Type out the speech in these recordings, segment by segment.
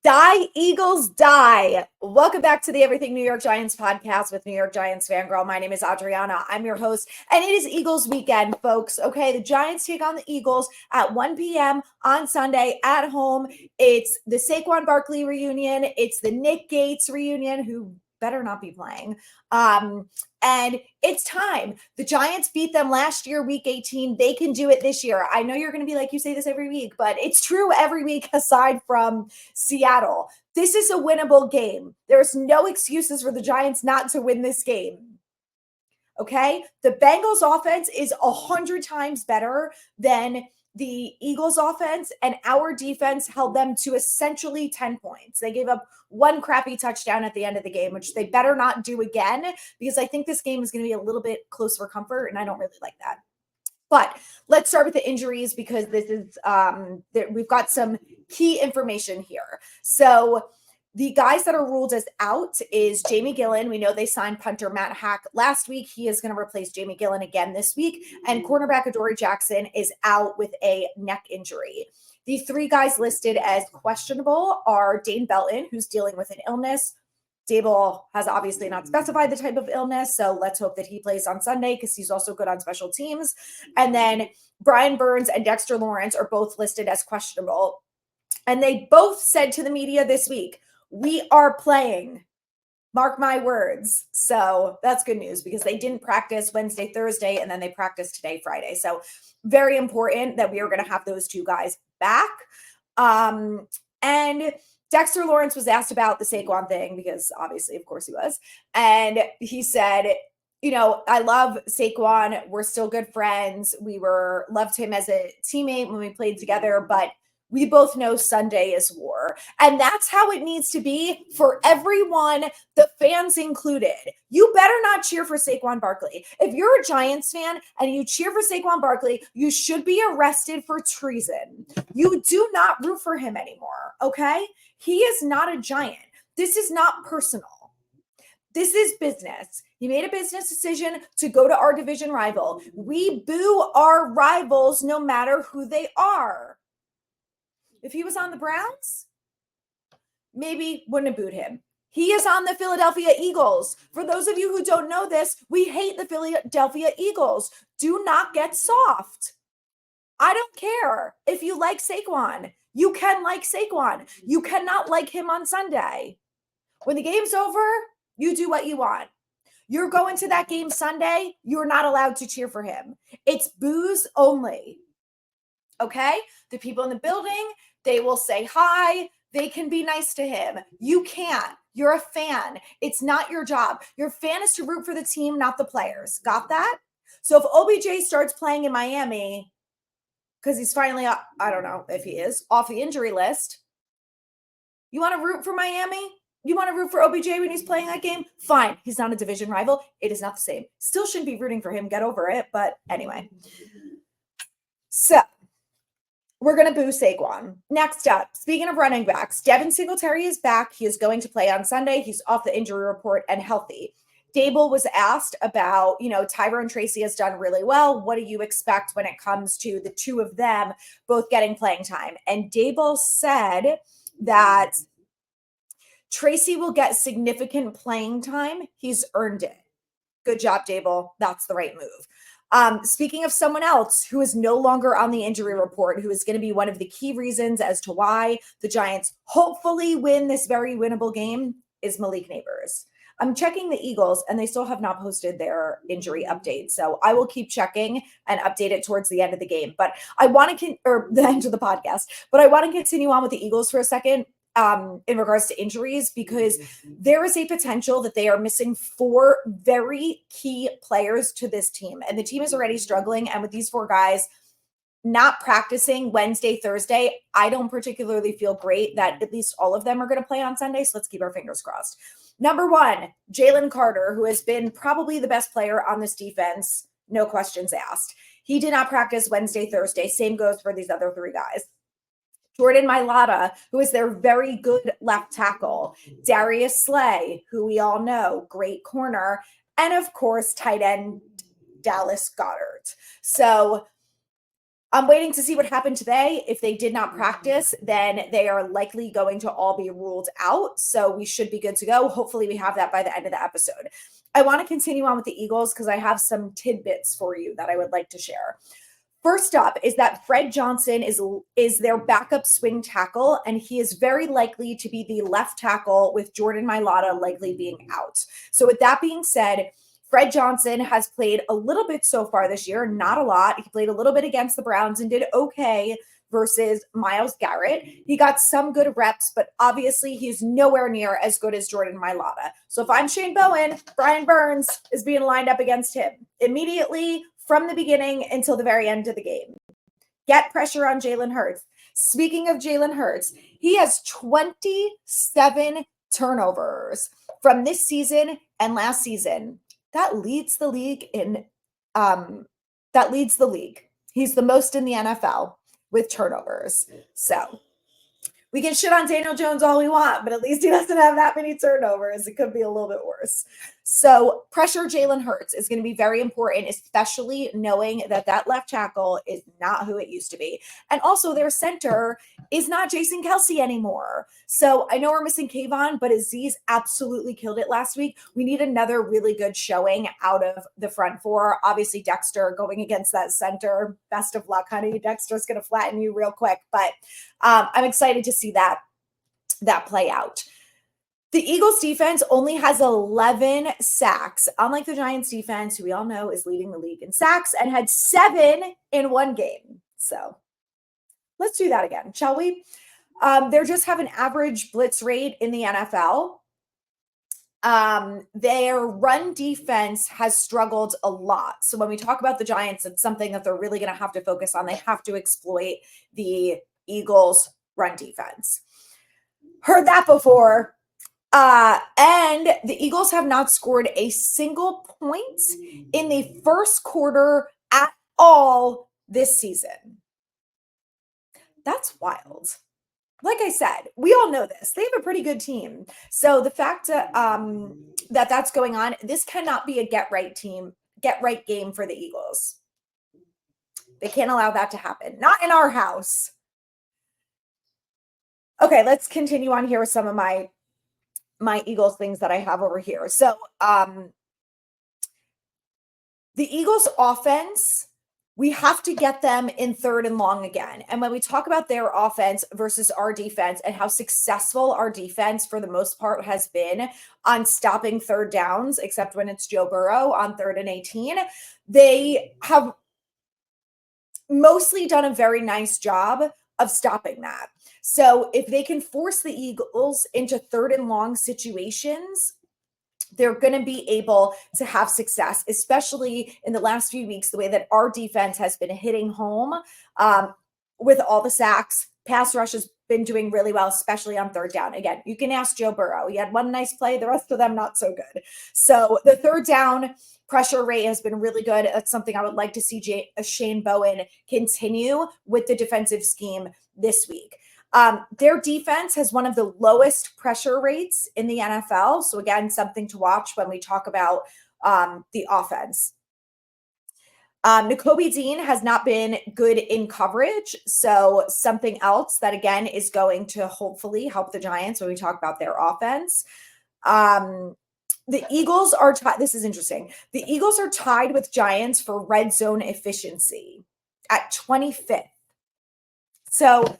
Die, Eagles, die. Welcome back to the Everything New York Giants podcast with New York Giants fangirl. My name is Adrianna. I'm your host, and it is Eagles weekend, folks. Okay, the Giants take on the Eagles at 1 p.m. on Sunday at home. It's the Saquon Barkley reunion. It's the Nick Gates reunion, who better not be playing. And it's time. The Giants beat them last year, week 18. They can do it this year. I know you're going to be like, you say this every week, but it's true every week aside from Seattle. This is a winnable game. There's no excuses for the Giants not to win this game. Okay? The Bengals offense is 100 times better than the Eagles offense, and our defense held them to essentially 10 points. They gave up one crappy touchdown at the end of the game, which they better not do again, because I think this game is going to be a little bit close for comfort, and I don't really like that. But let's start with the injuries, because this is we've got some key information here. So the guys that are ruled as out is Jamie Gillen. We know they signed punter Matt Hack last week. He is going to replace Jamie Gillen again this week. And cornerback Adoree Jackson is out with a neck injury. The three guys listed as questionable are Dane Belton, who's dealing with an illness. Dable has obviously not specified the type of illness, so let's hope that he plays on Sunday because he's also good on special teams. And then Brian Burns and Dexter Lawrence are both listed as questionable. And they both said to the media this week, we are playing. Mark my words. So that's good news because they didn't practice Wednesday, Thursday, and then they practiced today, Friday. So very important that we are going to have those two guys back. And Dexter Lawrence was asked about the Saquon thing because obviously, of course he was. And he said, you know, I love Saquon. We're still good friends. Loved him as a teammate when we played together, but we both know Sunday is war. And that's how it needs to be for everyone, the fans included. You better not cheer for Saquon Barkley. If you're a Giants fan and you cheer for Saquon Barkley, you should be arrested for treason. You do not root for him anymore, okay? He is not a Giant. This is not personal. This is business. He made a business decision to go to our division rival. We boo our rivals no matter who they are. If he was on the Browns, maybe wouldn't have booed him. He is on the Philadelphia Eagles. For those of you who don't know this, we hate the Philadelphia Eagles. Do not get soft. I don't care if you like Saquon. You can like Saquon. You cannot like him on Sunday. When the game's over, you do what you want. You're going to that game Sunday, you're not allowed to cheer for him. It's boos only. Okay? The people in the building, they will say hi. They can be nice to him. You can't. You're a fan. It's not your job. Your fan is to root for the team, not the players. Got that? So if OBJ starts playing in Miami, because he's finally, I don't know if he is, off the injury list, you want to root for Miami? You want to root for OBJ when he's playing that game? Fine. He's not a division rival. It is not the same. Still shouldn't be rooting for him. Get over it. But anyway. So we're going to boo Saquon. Next up, speaking of running backs, Devin Singletary is back. He is going to play on Sunday. He's off the injury report and healthy. Dable was asked about, Tyrone Tracy has done really well. What do you expect when it comes to the two of them both getting playing time? And Dable said that Tracy will get significant playing time. He's earned it. Good job, Dable. That's the right move. Speaking of someone else who is no longer on the injury report, who is going to be one of the key reasons as to why the Giants hopefully win this very winnable game, is Malik Neighbors. I'm checking the Eagles, and they still have not posted their injury update. So I will keep checking and update it towards the end of the game. But I want to, or the end of the podcast, but I want to continue on with the Eagles for a second. In regards to injuries, because there is a potential that they are missing 4 very key players to this team. And the team is already struggling. And with these 4 guys not practicing Wednesday, Thursday, I don't particularly feel great that at least all of them are going to play on Sunday. So let's keep our fingers crossed. Number 1, Jalen Carter, who has been probably the best player on this defense. No questions asked. He did not practice Wednesday, Thursday. Same goes for these other 3 guys. Jordan Mailata, who is their very good left tackle. Darius Slay, who we all know, great corner. And of course, tight end Dallas Goedert. So I'm waiting to see what happened today. If they did not practice, then they are likely going to all be ruled out. So we should be good to go. Hopefully, we have that by the end of the episode. I want to continue on with the Eagles because I have some tidbits for you that I would like to share. First up is that Fred Johnson is their backup swing tackle, and he is very likely to be the left tackle with Jordan Mailata likely being out. So with that being said, Fred Johnson has played a little bit so far this year, not a lot. He played a little bit against the Browns and did okay versus Myles Garrett. He got some good reps, but obviously he's nowhere near as good as Jordan Mailata. So if I'm Shane Bowen, Brian Burns is being lined up against him immediately from the beginning until the very end of the game. Get pressure on Jalen Hurts. Speaking of Jalen Hurts, he has 27 turnovers from this season and last season. That leads the league He's the most in the NFL with turnovers. So we can shit on Daniel Jones all we want, but at least he doesn't have that many turnovers. It could be a little bit worse. So pressure Jalen Hurts is going to be very important, especially knowing that that left tackle is not who it used to be. And also their center is not Jason Kelce anymore. So I know we're missing Kayvon, but Aziz absolutely killed it last week. We need another really good showing out of the front four. Obviously, Dexter going against that center. Best of luck, honey. Dexter's going to flatten you real quick, but I'm excited to see that play out. The Eagles defense only has 11 sacks, unlike the Giants defense, who we all know is leading the league in sacks, and had 7 in one game. So let's do that again, shall we? They just have an average blitz rate in the NFL. Their run defense has struggled a lot. So when we talk about the Giants, it's something that they're really going to have to focus on. They have to exploit the Eagles run defense. Heard that before. And the Eagles have not scored a single point in the first quarter at all this season. That's wild. Like I said, we all know this. They have a pretty good team. So the fact that that's going on, this cannot be a get right game for the Eagles. They can't allow that to happen. Not in our house. Okay, let's continue on here with some of my Eagles things that I have over here. So the Eagles offense, we have to get them in 3rd and long again. And when we talk about their offense versus our defense and how successful our defense for the most part has been on stopping 3rd downs, except when it's Joe Burrow on 3rd and 18, they have mostly done a very nice job of stopping that. So if they can force the Eagles into 3rd and long situations, they're going to be able to have success, especially in the last few weeks, the way that our defense has been hitting home with all the sacks. Pass rush has been doing really well, especially on 3rd down. Again, you can ask Joe Burrow. He had one nice play. The rest of them, not so good. So the 3rd down pressure rate has been really good. That's something I would like to see Shane Bowen continue with the defensive scheme this week. Their defense has one of the lowest pressure rates in the NFL. So again, something to watch when we talk about the offense. Nakobe Dean has not been good in coverage. So something else that, again, is going to hopefully help the Giants when we talk about their offense. The Eagles are this is interesting. The Eagles are tied with Giants for red zone efficiency at 25th. So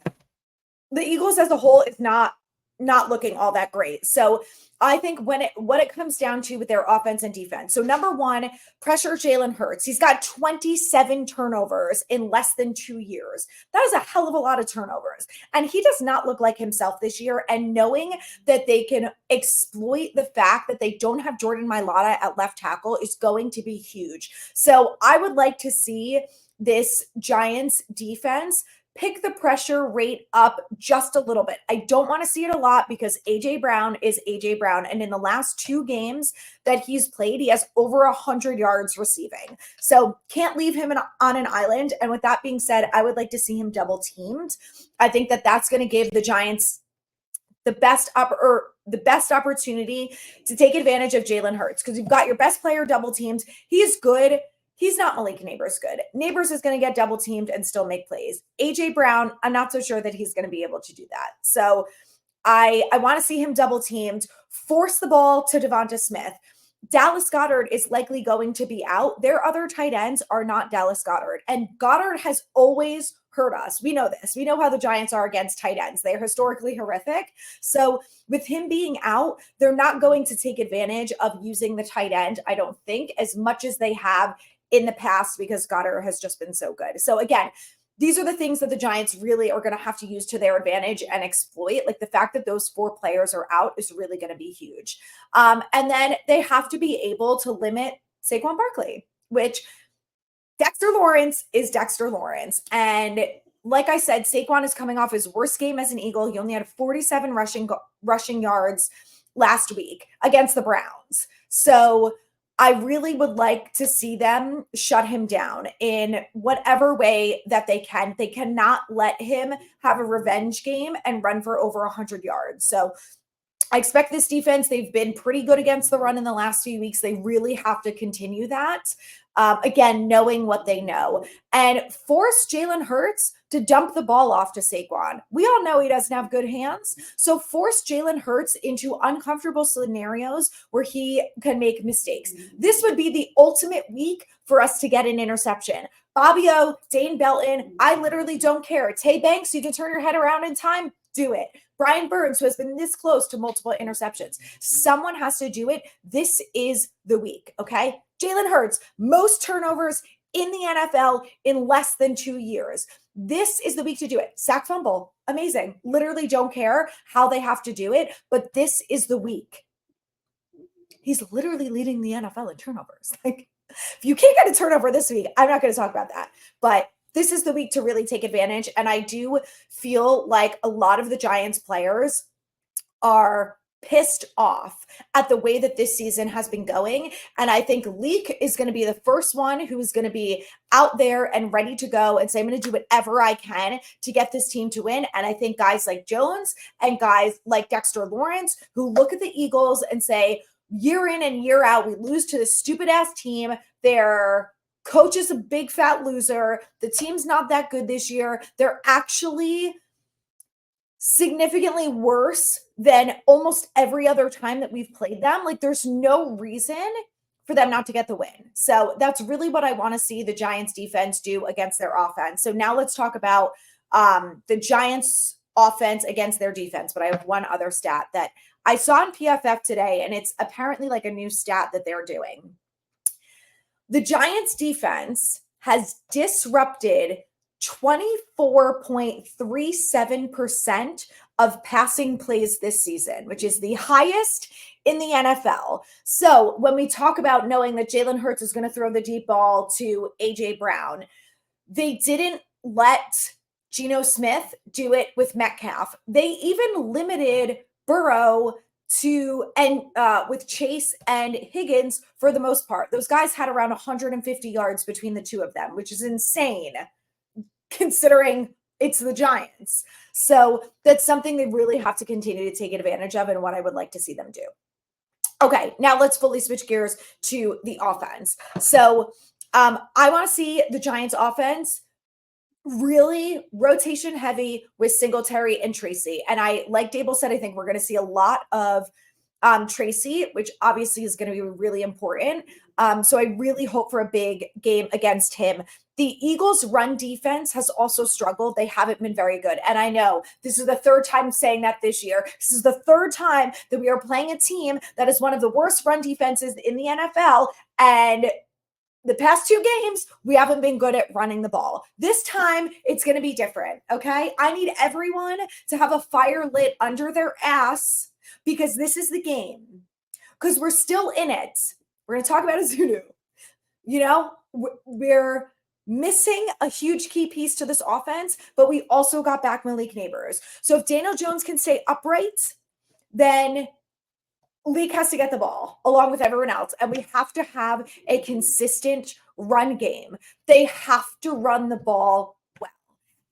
the Eagles as a whole is not looking all that great. So I think what it comes down to with their offense and defense. So number one, pressure Jalen Hurts. He's got 27 turnovers in less than 2 years. That is a hell of a lot of turnovers. And he does not look like himself this year. And knowing that they can exploit the fact that they don't have Jordan Mailata at left tackle is going to be huge. So I would like to see this Giants defense pick the pressure rate up just a little bit. I don't want to see it a lot because A.J. Brown is A.J. Brown. And in the last 2 games that he's played, he has over 100 yards receiving. So can't leave him on an island. And with that being said, I would like to see him double teamed. I think that that's going to give the Giants the best opportunity to take advantage of Jalen Hurts because you've got your best player double teamed. He is good. he's not Malik Neighbors good. Neighbors is going to get double teamed and still make plays. AJ Brown, I'm not so sure that he's going to be able to do that. So I want to see him double teamed, force the ball to Devonta Smith. Dallas Goedert is likely going to be out. Their other tight ends are not Dallas Goedert. And Goddard has always hurt us. We know this. We know how the Giants are against tight ends. They're historically horrific. So with him being out, they're not going to take advantage of using the tight end, I don't think, as much as they have in the past because Goddard has just been so good. So again, these are the things that the Giants really are going to have to use to their advantage and exploit. Like the fact that those 4 players are out is really going to be huge. And then they have to be able to limit Saquon Barkley, which Dexter Lawrence is Dexter Lawrence. And like I said, Saquon is coming off his worst game as an Eagle. He only had 47 rushing yards last week against the Browns. So I really would like to see them shut him down in whatever way that they can. They cannot let him have a revenge game and run for over 100 yards. So I expect this defense, they've been pretty good against the run in the last few weeks. They really have to continue that. Again, knowing what they know and force Jalen Hurts to dump the ball off to Saquon. We all know he doesn't have good hands. So force Jalen Hurts into uncomfortable scenarios where he can make mistakes. This would be the ultimate week for us to get an interception. Bobby O, Dane Belton, I literally don't care. Tay Banks, you can turn your head around in time, do it. Brian Burns, who has been this close to multiple interceptions. Someone has to do it. This is the week, okay? Jalen Hurts, most turnovers in the NFL in less than 2 years. This is the week to do it. Sack fumble, amazing. Literally don't care how they have to do it, but this is the week. He's literally leading the NFL in turnovers. Like, if you can't get a turnover this week, I'm not going to talk about that. But this is the week to really take advantage. And I do feel like a lot of the Giants players are pissed off at the way that this season has been going. And I think Leak is going to be the first one who is going to be out there and ready to go and say, I'm going to do whatever I can to get this team to win. And I think guys like Jones and guys like Dexter Lawrence, who look at the Eagles and say, year in and year out, we lose to this stupid ass team. Their coach is a big fat loser. The team's not that good this year. They're actually significantly worse than almost every other time that we've played them. Like, there's no reason for them not to get the win. So that's really what I want to see the Giants defense do against their offense. So now let's talk about the Giants offense against their defense. But I have one other stat that I saw in PFF today, and it's apparently like a new stat that they're doing. The Giants defense has disrupted 24.37% of passing plays this season, which is the highest in the NFL. So when we talk about knowing that Jalen Hurts is going to throw the deep ball to AJ Brown, they didn't let Geno Smith do it with Metcalf. They even limited Burrow to and with Chase and Higgins for the most part. Those guys had around 150 yards between the two of them, which is insane considering it's the Giants. So that's something they really have to continue to take advantage of and what I would like to see them do. Okay, now let's fully switch gears to the offense. So I want to see the Giants offense really rotation heavy with Singletary and Tracy. And like Dable said, I think we're going to see a lot of Tracy, which obviously is going to be really important. So I really hope for a big game against him. The Eagles' run defense has also struggled. They haven't been very good. And I know this is the third time saying that this year. This is the third time that we are playing a team that is one of the worst run defenses in the NFL. And the past 2 games, we haven't been good at running the ball. This time, it's going to be different, okay? I need everyone to have a fire lit under their ass because this is the game. Because we're still in it. We're going to talk about Azunu. You know, we're missing a huge key piece to this offense, but we also got back Malik Neighbors. So if Daniel Jones can stay upright, then Leak has to get the ball along with everyone else. And we have to have a consistent run game. They have to run the ball well.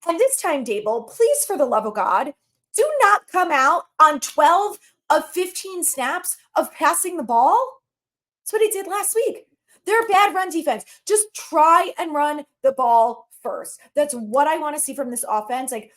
And this time, Dable, please, for the love of God, do not come out on 12 of 15 snaps of passing the ball. That's what he did last week. They're a bad run defense. Just try and run the ball first. That's what I want to see from this offense. Like,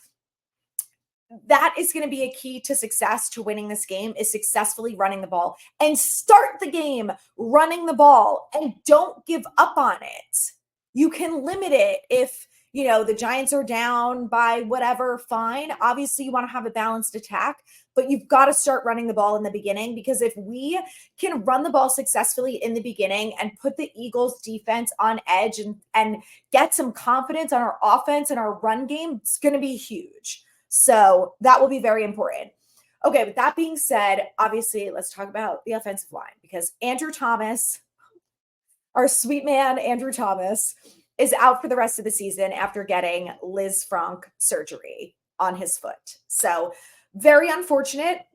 that is going to be a key to success to winning this game, is successfully running the ball, and start the game running the ball and don't give up on it. You can limit it if, the Giants are down by whatever, fine. Obviously, you want to have a balanced attack, but you've got to start running the ball in the beginning, because if we can run the ball successfully in the beginning and put the Eagles defense on edge and get some confidence on our offense and our run game, it's going to be huge. So that will be very important. Okay, with that being said, obviously, let's talk about the offensive line, because Andrew Thomas, our sweet man, Andrew Thomas, is out for the rest of the season after getting Liz Frank surgery on his foot. So very unfortunate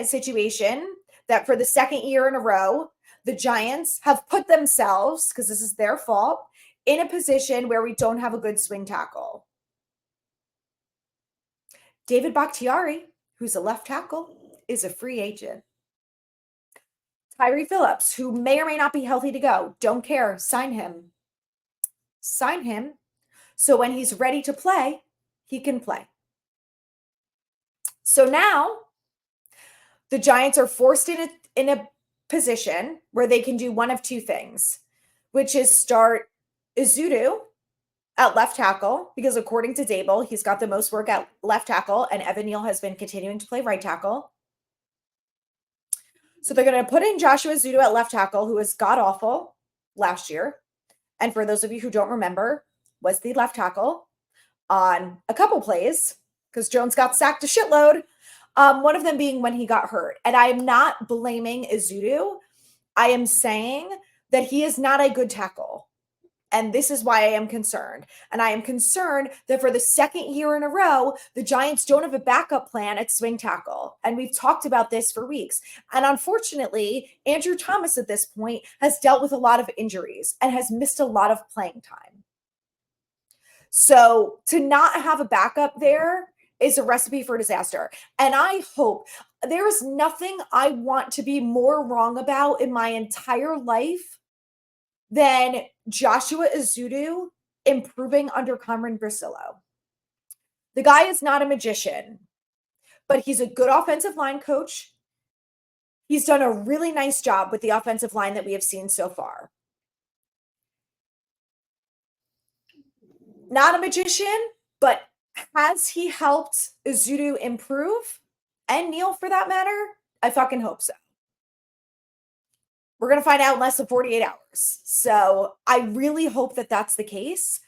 situation that for the second year in a row, the Giants have put themselves, because this is their fault, in a position where we don't have a good swing tackle. David Bakhtiari, who's a left tackle, is a free agent. Tyree Phillips, who may or may not be healthy to go, don't care, sign him. Sign him so when he's ready to play, he can play. So now the Giants are forced in a position where they can do one of two things, which is start Ezeudu at left tackle, because according to Dable, he's got the most work at left tackle, and Evan Neal has been continuing to play right tackle. So they're going to put in Joshua Ezeudu at left tackle, who was god-awful last year. And for those of you who don't remember, was the left tackle on a couple plays, because Jones got sacked a shitload. One of them being when he got hurt. And I am not blaming Ezeudu. I am saying that he is not a good tackle. And this is why I am concerned. And I am concerned that for the second year in a row, the Giants don't have a backup plan at swing tackle. And we've talked about this for weeks. And unfortunately, Andrew Thomas at this point has dealt with a lot of injuries and has missed a lot of playing time. So to not have a backup there is a recipe for disaster. And I hope, there is nothing I want to be more wrong about in my entire life than Joshua Ezeudu improving under Cameron Brasillo. The guy is not a magician, but he's a good offensive line coach. He's done a really nice job with the offensive line that we have seen so far. Not a magician, but has he helped Ezeudu improve? And Neal, for that matter? I fucking hope so. We're going to find out in less than 48 hours. So I really hope that that's the case,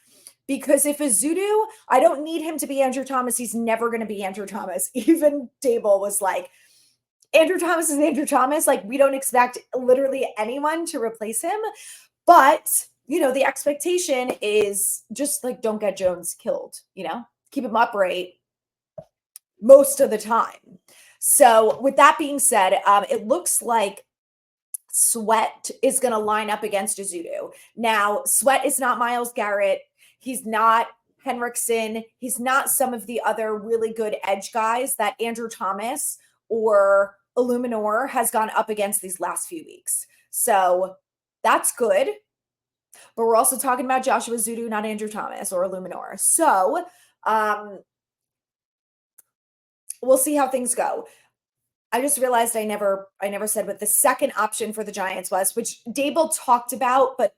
because if Ezeudu, I don't need him to be Andrew Thomas. He's never going to be Andrew Thomas. Even Dable was like, Andrew Thomas is Andrew Thomas. Like, we don't expect literally anyone to replace him. But, the expectation is just like, don't get Jones killed, keep him upright most of the time. So with that being said, it looks like Sweat is going to line up against Ezeudu. Now, Sweat is not Myles Garrett. He's not Henriksen. He's not some of the other really good edge guys that Andrew Thomas or Illuminor has gone up against these last few weeks. So that's good. But we're also talking about Joshua Ezeudu, not Andrew Thomas or Illuminor. So we'll see how things go. I just realized I never said what the second option for the Giants was, which Dable talked about, but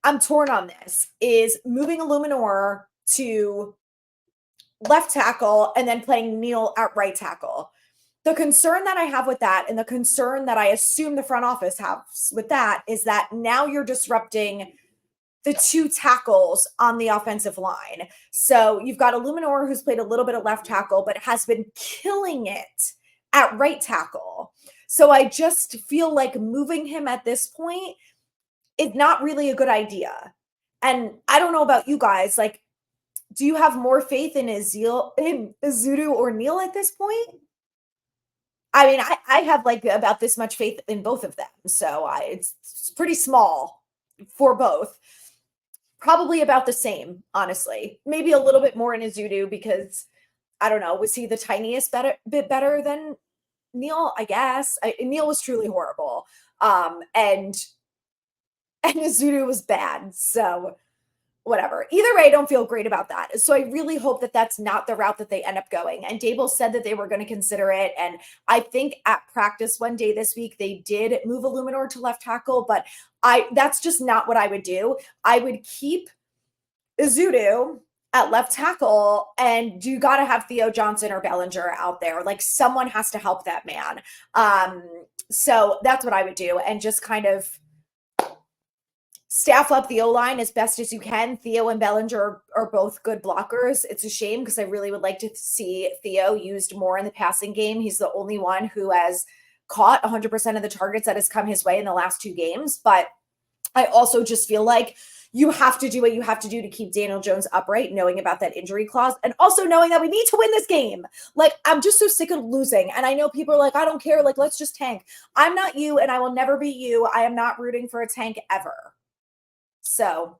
I'm torn on this, is moving Illuminor to left tackle and then playing Neal at right tackle. The concern that I have with that, and the concern that I assume the front office has with that, is that now you're disrupting the two tackles on the offensive line. So you've got Illuminor, who's played a little bit of left tackle, but has been killing it at right tackle. So I just feel like moving him at this point is not really a good idea. And I don't know about you guys, like, do you have more faith in Ezeudu or Neal at this point? I mean, I have like about this much faith in both of them. So it's pretty small for both. Probably about the same, honestly. Maybe a little bit more in Ezeudu because, I don't know, was he the tiniest bit better than Neal? I guess. Neal was truly horrible. And and Ezeudu was bad. So whatever. Either way, I don't feel great about that. So I really hope that that's not the route that they end up going. And Dable said that they were going to consider it. And I think at practice one day this week, they did move Illuminor to left tackle, but that's just not what I would do. I would keep Ezeudu at left tackle, and you got to have Theo Johnson or Bellinger out there. Like someone has to help that man. So that's what I would do, and just kind of staff up the O-line as best as you can. Theo and Bellinger are both good blockers. It's a shame because I really would like to see Theo used more in the passing game. He's the only one who has caught 100% of the targets that has come his way in the last 2 games. But I also just feel like you have to do what you have to do to keep Daniel Jones upright, knowing about that injury clause, and also knowing that we need to win this game. Like, I'm just so sick of losing. And I know people are like, I don't care. Like, let's just tank. I'm not you, and I will never be you. I am not rooting for a tank ever. So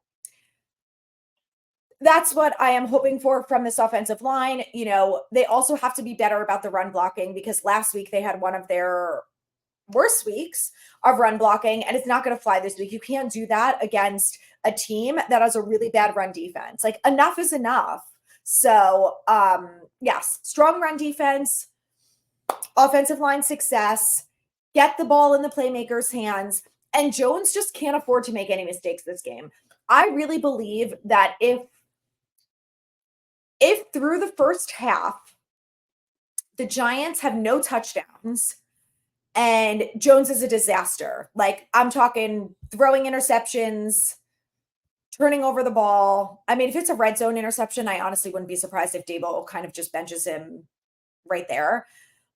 that's what I am hoping for from this offensive line. You know, they also have to be better about the run blocking, because last week they had one of their worst weeks of run blocking, and it's not going to fly this week. You can't do that against a team that has a really bad run defense. Like, enough is enough. So, yes, strong run defense, offensive line success, get the ball in the playmakers' hands, and Jones just can't afford to make any mistakes this game. I really believe that if through the first half, the Giants have no touchdowns and Jones is a disaster, like I'm talking throwing interceptions, turning over the ball. I mean, if it's a red zone interception, I honestly wouldn't be surprised if Dable kind of just benches him right there.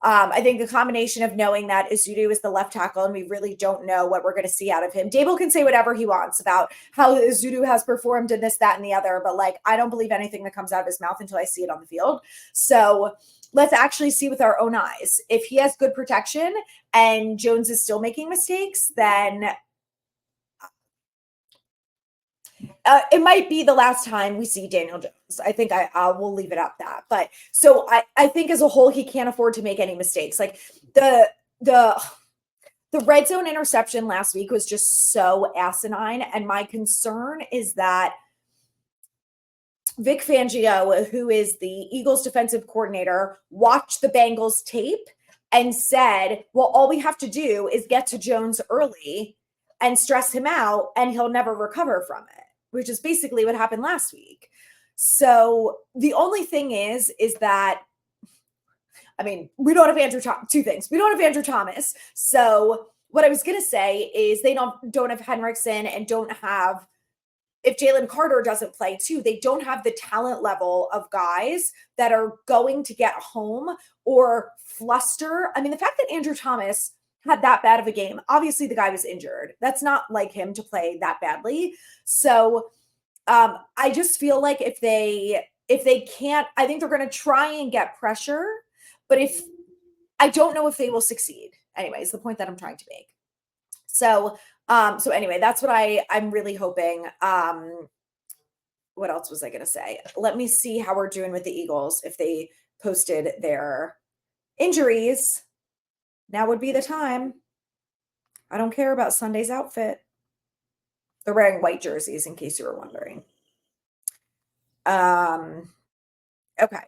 I think the combination of knowing that Ezeudu is the left tackle and we really don't know what we're going to see out of him. Dable can say whatever he wants about how Ezeudu has performed and this, that, and the other, but like, I don't believe anything that comes out of his mouth until I see it on the field. So let's actually see with our own eyes. If he has good protection and Jones is still making mistakes, then it might be the last time we see Daniel Jones. I think I will leave it at that. But so I think as a whole, he can't afford to make any mistakes. Like the red zone interception last week was just so asinine. And my concern is that Vic Fangio, who is the Eagles defensive coordinator, watched the Bengals tape and said, well, all we have to do is get to Jones early and stress him out, and he'll never recover from it, which is basically what happened last week. So the only thing is that, I mean, we don't have Andrew Thomas. 2 things. We don't have Andrew Thomas. So what I was going to say is they don't have Henriksen and don't have, if Jalen Carter doesn't play too, they don't have the talent level of guys that are going to get home or fluster. I mean, the fact that Andrew Thomas had that bad of a game, obviously the guy was injured. That's not like him to play that badly. So I just feel like if they can't, I think they're going to try and get pressure, but I don't know if they will succeed. Anyways, the point that I'm trying to make. So anyway, that's what I'm really hoping. What else was I going to say? Let me see how we're doing with the Eagles. If they posted their injuries, now would be the time. I don't care about Sunday's outfit. They're wearing white jerseys, in case you were wondering. Okay.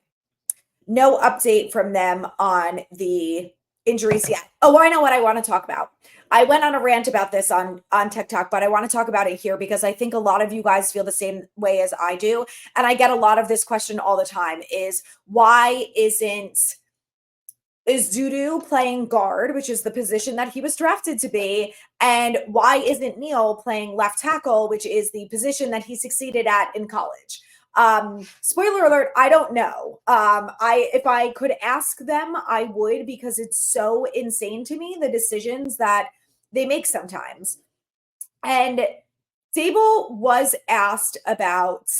No update from them on the injuries yet. Oh, I know what I want to talk about. I went on a rant about this on TikTok, but I want to talk about it here because I think a lot of you guys feel the same way as I do. And I get a lot of this question all the time is, why isn't Ezeudu playing guard, which is the position that he was drafted to be? And why isn't Neal playing left tackle, which is the position that he succeeded at in college? Spoiler alert, I don't know. If I could ask them, I would, because it's so insane to me, the decisions that they make sometimes. And Dable was asked about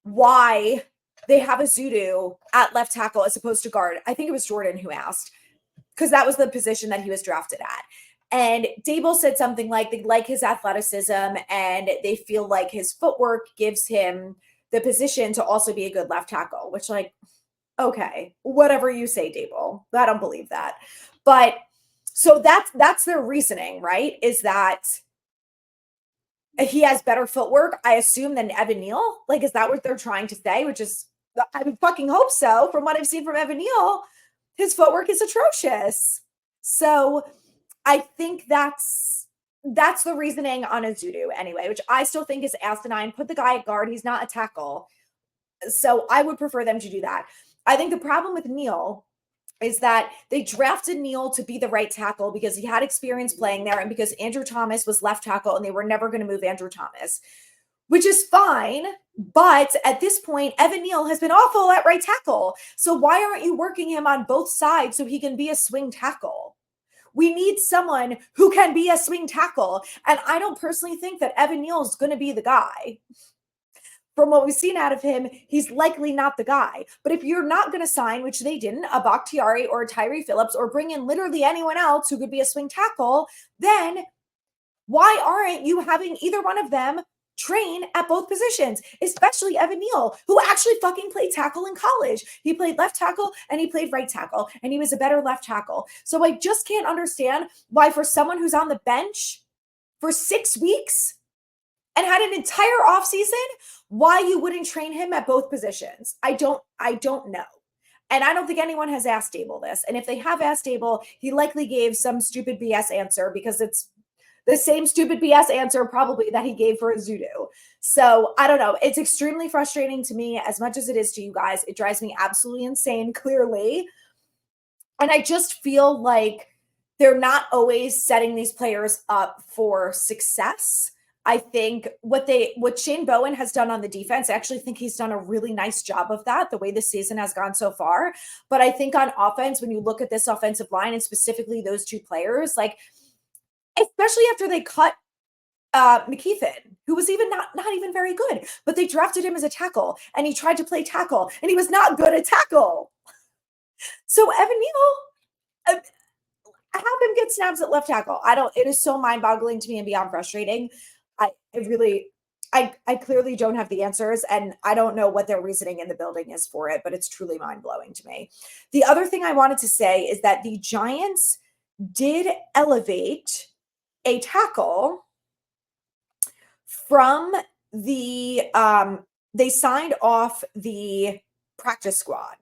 why they have Ezeudu at left tackle as opposed to guard. I think it was Jordan who asked, because that was the position that he was drafted at. And Dable said something like they like his athleticism and they feel like his footwork gives him the position to also be a good left tackle, which, like, okay, whatever you say, Dable. I don't believe that. But So that's their reasoning, right? Is that he has better footwork, I assume, than Evan Neal? Like, is that what they're trying to say? Which is, I would fucking hope so. From what I've seen from Evan Neal, his footwork is atrocious. So I think that's the reasoning on Azudu anyway, which I still think is asinine. Put the guy at guard. He's not a tackle. So I would prefer them to do that. I think the problem with Neal is that they drafted Neal to be the right tackle because he had experience playing there and because Andrew Thomas was left tackle and they were never going to move Andrew Thomas, which is fine. But at this point, Evan Neal has been awful at right tackle. So why aren't you working him on both sides so he can be a swing tackle? We need someone who can be a swing tackle. And I don't personally think that Evan Neal is going to be the guy. From what we've seen out of him, he's likely not the guy. But if you're not going to sign, which they didn't, a Bakhtiari or a Tyree Phillips, or bring in literally anyone else who could be a swing tackle, then why aren't you having either one of them train at both positions, especially Evan Neal, who actually fucking played tackle in college? He played left tackle and he played right tackle, and he was a better left tackle. So I just can't understand why, for someone who's on the bench for 6 weeks and had an entire offseason, why you wouldn't train him at both positions. I don't know. And I don't think anyone has asked Abel this. And if they have asked Abel, he likely gave some stupid BS answer because it's the same stupid BS answer probably that he gave for Azudu. So I don't know. It's extremely frustrating to me as much as it is to you guys. It drives me absolutely insane, clearly. And I just feel like they're not always setting these players up for success. I think what Shane Bowen has done on the defense, I actually think he's done a really nice job of that, the way the season has gone so far. But I think on offense, when you look at this offensive line and specifically those two players, like, especially after they cut McKeithen, who was even not even very good, but they drafted him as a tackle and he tried to play tackle and he was not good at tackle. So Evan Neal, have him get snaps at left tackle. It is so mind-boggling to me and beyond frustrating. I clearly don't have the answers, and I don't know what their reasoning in the building is for it, but it's truly mind-blowing to me. The other thing I wanted to say is that the Giants did elevate a tackle from the they signed off the practice squad.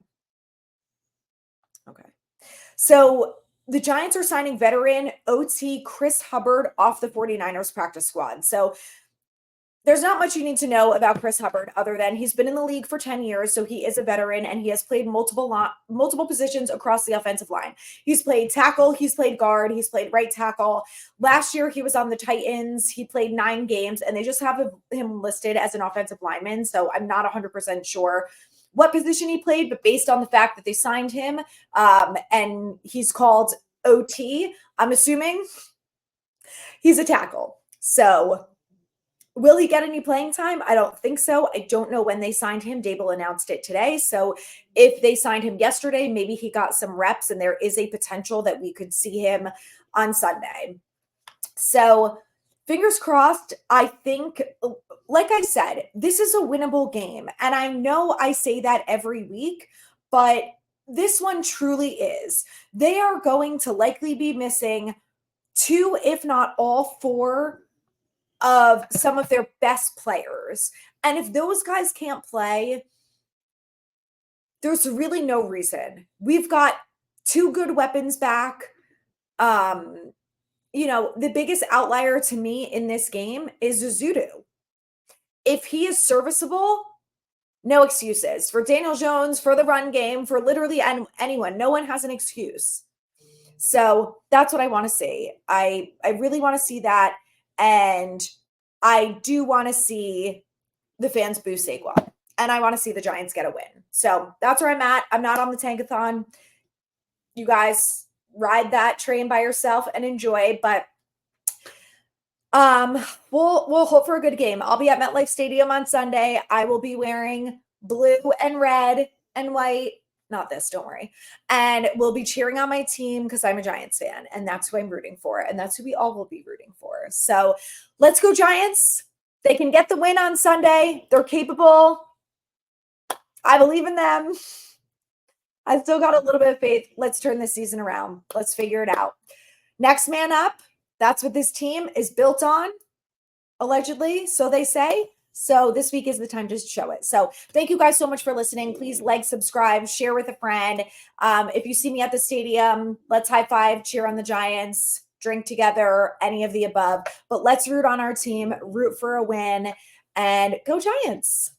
Okay. So the Giants are signing veteran OT Chris Hubbard off the 49ers practice squad. So there's not much you need to know about Chris Hubbard other than he's been in the league for 10 years. So he is a veteran and he has played multiple positions across the offensive line. He's played tackle, he's played guard, he's played right tackle. Last year he was on the Titans. He played 9 games and they just have him listed as an offensive lineman. So I'm not 100% sure what position he played, but based on the fact that they signed him and he's called OT, I'm assuming he's a tackle. So will he get any playing time? I don't think so. I don't know when they signed him. Dable announced it today. So if they signed him yesterday, maybe he got some reps and there is a potential that we could see him on Sunday. So fingers crossed. I think, like I said, this is a winnable game. And I know I say that every week, but this one truly is. They are going to likely be missing 2, if not all 4 of some of their best players. And if those guys can't play, there's really no reason. We've got 2 good weapons back. The biggest outlier to me in this game is Zudu. If he is serviceable, no excuses. For Daniel Jones, for the run game, for literally anyone, no one has an excuse. So that's what I want to see. I really want to see that. And I do want to see the fans boo Saquon. And I want to see the Giants get a win. So that's where I'm at. I'm not on the tankathon. You guys ride that train by yourself and enjoy. But we'll hope for a good game. I'll be at MetLife Stadium on Sunday. I will be wearing blue and red and white. Not this, don't worry. And we'll be cheering on my team because I'm a Giants fan and that's who I'm rooting for. And that's who we all will be rooting for. So let's go Giants. They can get the win on Sunday. They're capable. I believe in them. I've still got a little bit of faith. Let's turn this season around. Let's figure it out. Next man up. That's what this team is built on, allegedly. So they say. So this week is the time to show it. So thank you guys so much for listening. Please like, subscribe, share with a friend. If you see me at the stadium, let's high five, cheer on the Giants, drink together, any of the above. But let's root on our team, root for a win, and go Giants.